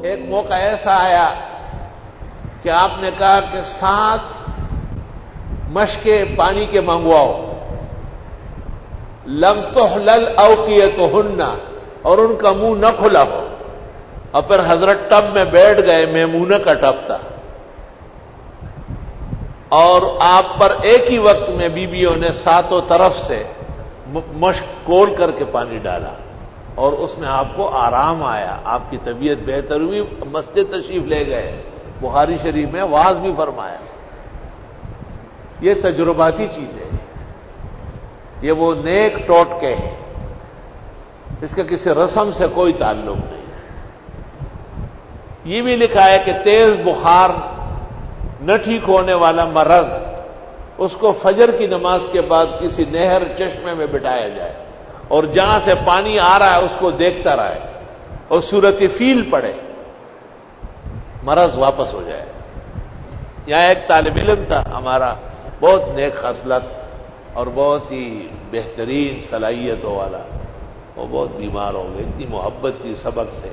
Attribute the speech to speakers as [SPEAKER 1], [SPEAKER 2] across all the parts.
[SPEAKER 1] ایک موقع ایسا آیا کہ آپ نے کہا کہ 7 مشکیں پانی کے منگواؤ، لم تحلل اوقیتہن، اور ان کا منہ نہ کھلا ہو، اور پھر حضرت ٹب میں بیٹھ گئے، میمونہ کا ٹب تھا، اور آپ پر ایک ہی وقت میں بیویوں نے 7 طرف سے مشک کول کر کے پانی ڈالا، اور اس میں آپ کو آرام آیا، آپ کی طبیعت بہتر ہوئی، مسجد تشریف لے گئے، بخاری شریف میں واعظ بھی فرمایا۔ یہ تجرباتی چیز ہے، یہ وہ نیک ٹوٹکے ہیں، اس کا کسی رسم سے کوئی تعلق نہیں۔ یہ بھی لکھا ہے کہ تیز بخار نہ ٹھیک ہونے والا مرض، اس کو فجر کی نماز کے بعد کسی نہر چشمے میں بٹھایا جائے، اور جہاں سے پانی آ رہا ہے اس کو دیکھتا رہے، اور سورۃ فیل پڑھے، مرض واپس ہو جائے۔ یہاں ایک طالب علم تھا ہمارا، بہت نیک خصلت اور بہت ہی بہترین صلاحیتوں والا، وہ بہت بیمار ہو گئے، اتنی محبت تھی سبق سے،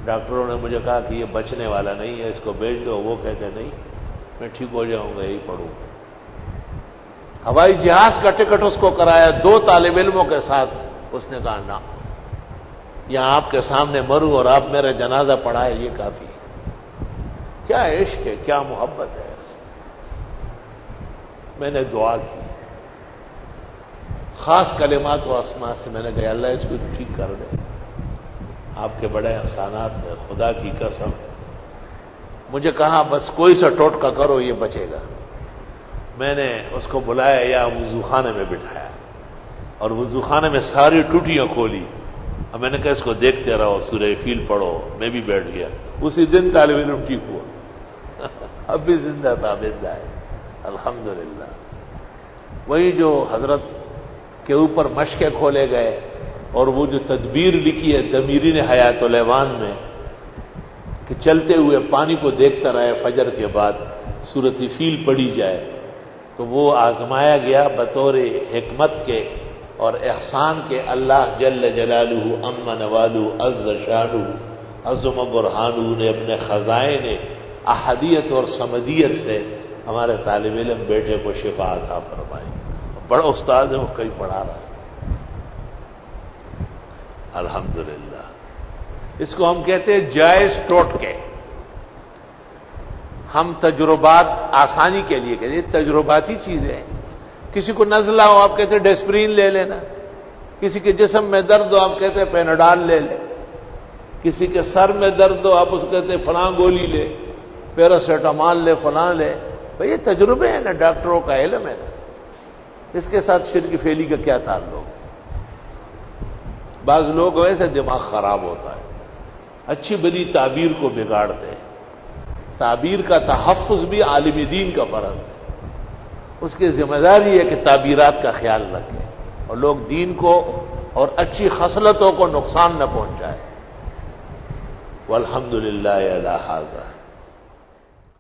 [SPEAKER 1] ڈاکٹروں نے مجھے کہا کہ یہ بچنے والا نہیں ہے، اس کو بھیج دو، وہ کہتے نہیں میں ٹھیک ہو جاؤں گا، یہی پڑھوں گا۔ ہوائی جہاز کا ٹکٹ اس کو کرایا 2 طالب علموں کے ساتھ، اس نے کہا نہ، یہاں آپ کے سامنے مروں اور آپ میرا جنازہ پڑھائے، یہ کافی ہے۔ کیا عشق ہے، کیا محبت ہے۔ میں نے دعا کی، خاص کلمات و اسماء سے میں نے کہا اللہ اس کو ٹھیک کر دے، آپ کے بڑے احسانات ہیں، خدا کی قسم۔ مجھے کہا بس کوئی سا ٹوٹکا کرو یہ بچے گا۔ میں نے اس کو بلایا یا وضو خانے میں بٹھایا، اور وضو خانے میں ساری ٹوٹیاں کھولی، اور میں نے کہا اس کو دیکھتے رہو، سورہ فیل پڑھو، میں بھی بیٹھ گیا۔ اسی دن طالب علم ٹھیک ہوا، اب بھی زندہ تابندہ ہے الحمدللہ۔ وہی جو حضرت کے اوپر مشقیں کھولے گئے، اور وہ جو تدبیر لکھی ہے دمیرین حیات الایوان میں کہ چلتے ہوئے پانی کو دیکھتا رہے، فجر کے بعد سورۃ فیل پڑھی جائے، تو وہ آزمایا گیا بطور حکمت کے اور احسان کے۔ اللہ جل جلالہ عم نوالہ عز شانہ عظم برہانہ نے اپنے خزائن احدیت اور صمدیت سے ہمارے طالب علم بیٹے کو شفا عطا فرمائی۔ بڑا استاد ہے، وہ کئی پڑھا رہا ہے الحمدللہ۔ اس کو ہم کہتے ہیں جائز ٹوٹکے۔ ہم تجربات آسانی کے لیے کہتے ہیں، تجرباتی چیزیں ہیں۔ کسی کو نزلہ ہو آپ کہتے ہیں ڈیسپرین لے لینا، کسی کے جسم میں درد ہو آپ کہتے ہیں پیناڈال لے لے، کسی کے سر میں درد ہو آپ اس کو کہتے ہیں فلاں گولی لے، پیراسیٹامال لے، فلاں لے۔ بھئی یہ تجربے ہیں نا، ڈاکٹروں کا علم ہے نا، اس کے ساتھ شرک فعلی کا کیا تعلق؟ بعض لوگ ویسے دماغ خراب ہوتا ہے، اچھی بلی تعبیر کو بگاڑتے ہیں۔ تعبیر کا تحفظ بھی عالم دین کا فرض ہے، اس کی ذمہ داری ہے کہ تعبیرات کا خیال رکھے اور لوگ دین کو اور اچھی خصلتوں کو نقصان نہ پہنچائے۔ والحمدللہ علی ھذا۔